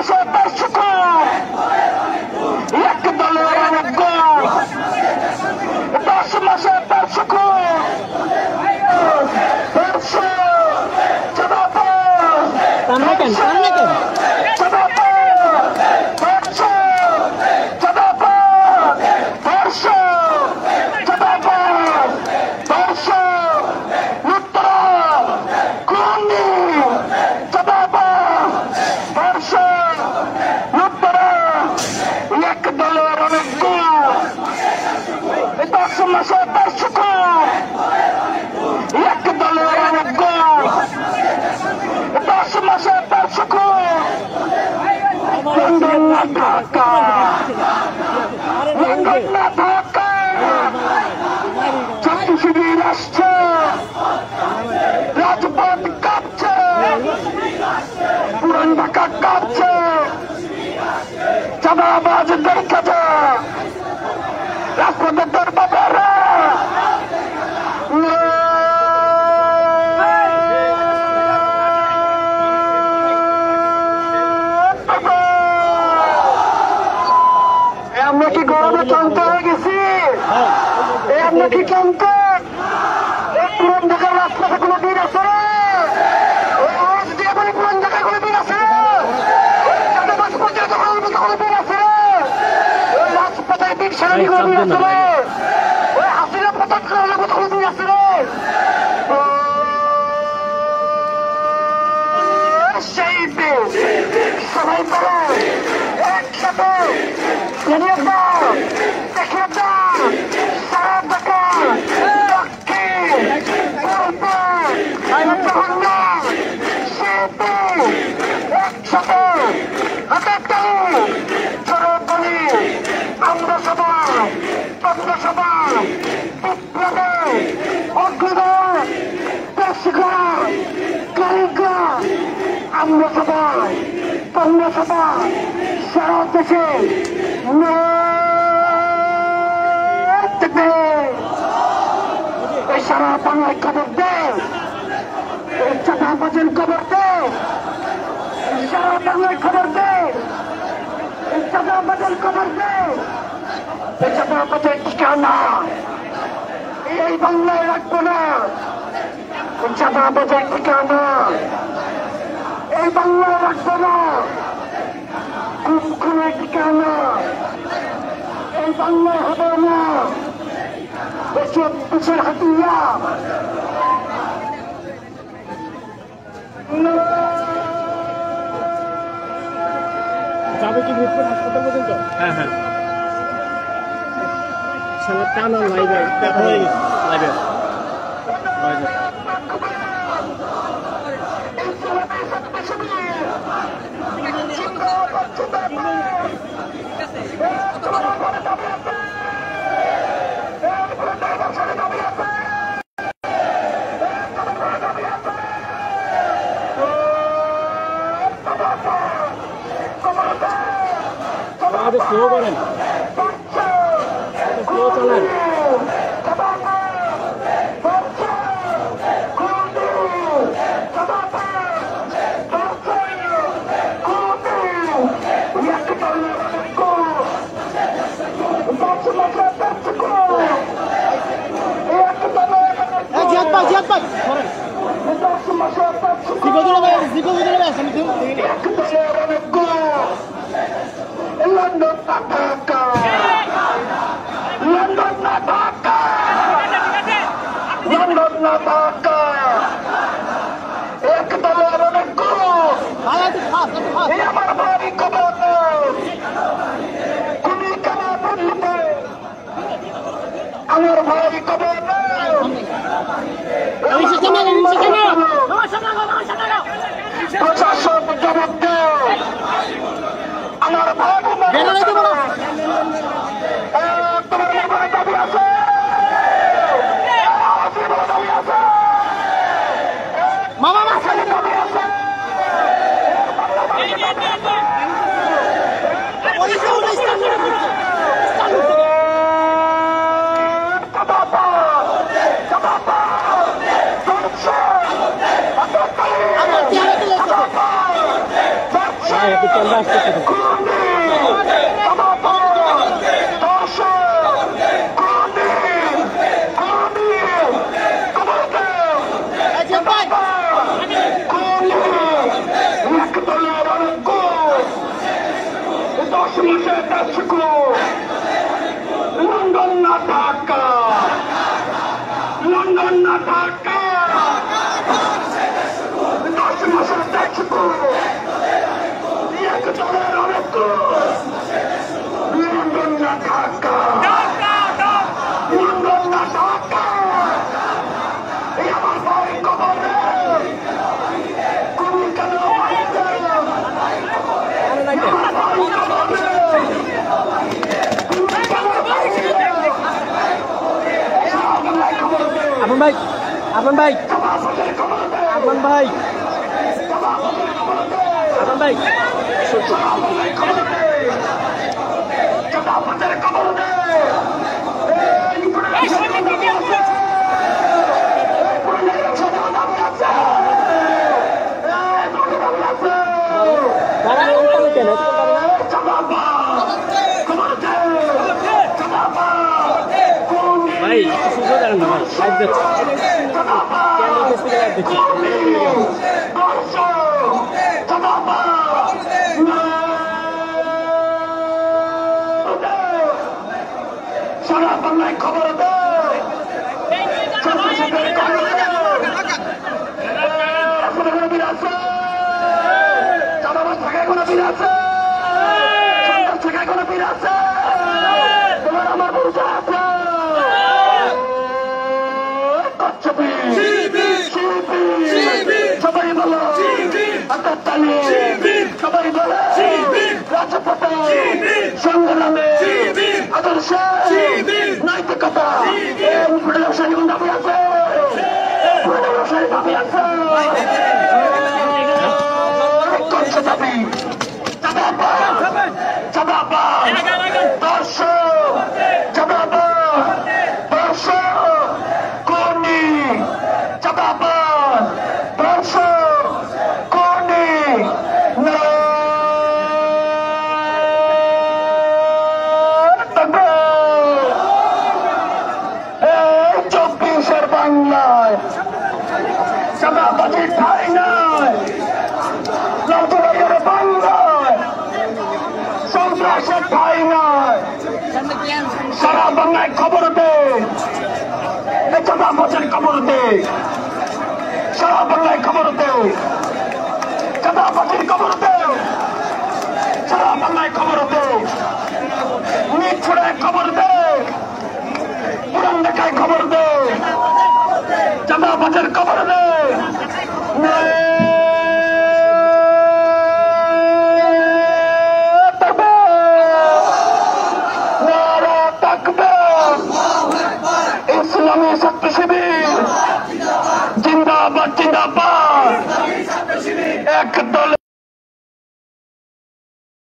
মাসে 500 কোটি, এক দলের অনেক গোল, 10 মাসে 500 কোটি, 500 মাসে 500 কোটি, এক দলের অনেক গোল, 10 মাসে 500 কোটি, লন্ডন না ঢাকা, লন্ডন না ঢাকা, ছাত্র শিবির আসছে, রাজপথ কাঁপছে, পুরান ঢাকা কাঁপছে, চাঁদাবাজ দেখেছে রাজপথের দরবারে আমরা কি গরমে ক্লান্ত হয়ে গেছি? আমরা কি ক্লান্ত? পুরান ঢাকার রাজপথে কোনো দিন আছে? পুরান ঢাকায় কোনো দিন আছে? কোনো দিন আছে? রাজপথে দিন সারানি কোনো দিন আছে? ওই হাসিনা পতন করার মতো কোনো দিন আছে? সেই দিন সবাই বলো একসাথে জানিয়ে দাও, দেখে দাও, সারা ঢাকা দক্ষিণ পূর্ব সেতু একসাথে হাতে তালি ধরে বলি আমরা সবাই পদ্মসভা বিপ্লবে অগ্রদল দর্শকরা কারিগর আমরা সবাই পদ্মসভা সারা দেশে সারা বাংলায় খবর দেয়, চাঁদাবাজের খবর দেয়, সারা বাংলায় খবর দেয়, চাঁদাবাজের খবর দেয়, চাঁদাবাজের ঠিকানা এই বাংলায় রাখবো না, চাঁদাবাজের ঠিকানা এই বাংলায় রাখবো না, খুনের ঠিকানা এই বাংলায় হবে না, দেশের হাতিয়া যাবে কি মিরপুর হাসপাতাল পর্যন্ত? হ্যাঁ হ্যাঁ সালা টানা লাইভে লাইভে স্লো করেন, স্লো চালান। জিয়াদ ভাই লন্ডন না ঢাকা, লন্ডন না ঢাকা, লন্ডন না ঢাকা, এক দলের অনেক গ্রুপ, আমার ভাই খবর তুমি কেন বলতে, আমার ভাই খবর প্রশাসন জবাব দেয়, আমার ভাই তোমার দাবি আছে, মামা দাবি আছে, লন্ডন না ঢাকা, লন্ডন না ঢাকা, 10 মাসের দেখবো এক দলের অনেক, লন্ডন না ঢাকা, লন্ডন না ঢাকা, আমার ভাই কবরে তুমি কেন বাইরে, আমার ভাই কবরে আপন ভাই, আপন ভাই, আপন ভাই, আপন ভাই, ভাই সুযোগ দেন না ভাই, লাইভ দেখছি, ক্যামেরা ফেস থেকে লাইভ দেখছি। সারা বাংলায় খবর দেয়, আছে চাঁদাবাজ থাকায় কোনো বীর আছে, সন্ত্রাস থাকায় কোনো বীর আছে, তোমার আমার পরিচয় আছে, সবাই বলো তালি, সবাই বলে রাজপথে সংগ্রামে আদর্শে নৈতিকতা, ব্যবসায়ী দাবি আছে, ব্যবসায়ী দাবি আছে, দাবি চাঁদাবাজ দর্শক, চাঁদাবাজ দর্শক কোনি, চাঁদাবাজ দর্শক কোনি, এই 24-এর বাংলায় চাঁদাবাজির ঠাই নাই, বাংলায় সন্ত্রাসের ঠাই নাই, সারা বাংলায় খবর দে, চাঁদাবাজের খবর দে, সারা বাংলায় খবর দে, চাঁদাবাজির খবর দে, সারা বাংলায় খবর দে, মিরপুরের খবর দে, পুরান ঢাকায় খবর দে, চাঁদাবাজের খবর দে, ইসলামী শক্তি শিবির জিন্দাবাদ, জিন্দাবাদ।